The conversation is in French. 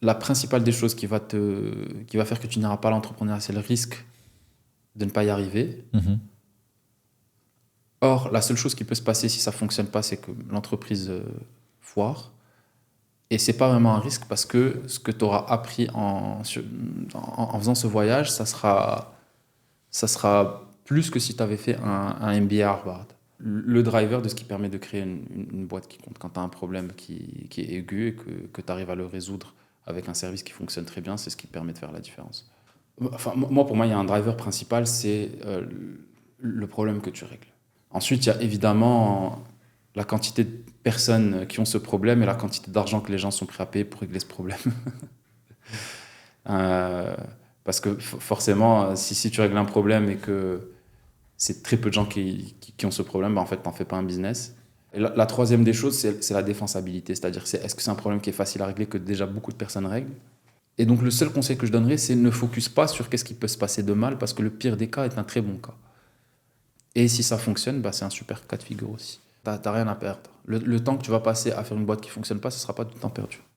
La principale des choses qui va faire que tu n'iras pas à l'entrepreneuriat, c'est le risque de ne pas y arriver. Mhm. Or, la seule chose qui peut se passer si ça fonctionne pas, c'est que l'entreprise foire. Et c'est pas vraiment un risque parce que ce que tu auras appris en faisant ce voyage, ça sera plus que si tu avais fait un MBA à Harvard. Le driver de ce qui permet de créer une boîte qui compte quand tu as un problème qui est aigu et que tu arrives à le résoudre avec un service qui fonctionne très bien, c'est ce qui te permet de faire la différence. Enfin, moi, pour moi, il y a un driver principal, c'est le problème que tu règles. Ensuite, il y a évidemment la quantité de personnes qui ont ce problème et la quantité d'argent que les gens sont prêts à payer pour régler ce problème. Euh, Parce que forcément, si tu règles un problème et que c'est très peu de gens qui ont ce problème, bah en fait, t'en fais pas un business. Et la troisième des choses, c'est la défensabilité. C'est-à-dire, est-ce que c'est un problème qui est facile à régler que déjà beaucoup de personnes règlent? Et donc, le seul conseil que je donnerais, c'est ne focus pas sur qu'est-ce qui peut se passer de mal, parce que le pire des cas est un très bon cas. Et si ça fonctionne, bah, c'est un super cas de figure aussi. T'as rien à perdre. Le temps que tu vas passer à faire une boîte qui fonctionne pas, ce sera pas du temps perdu.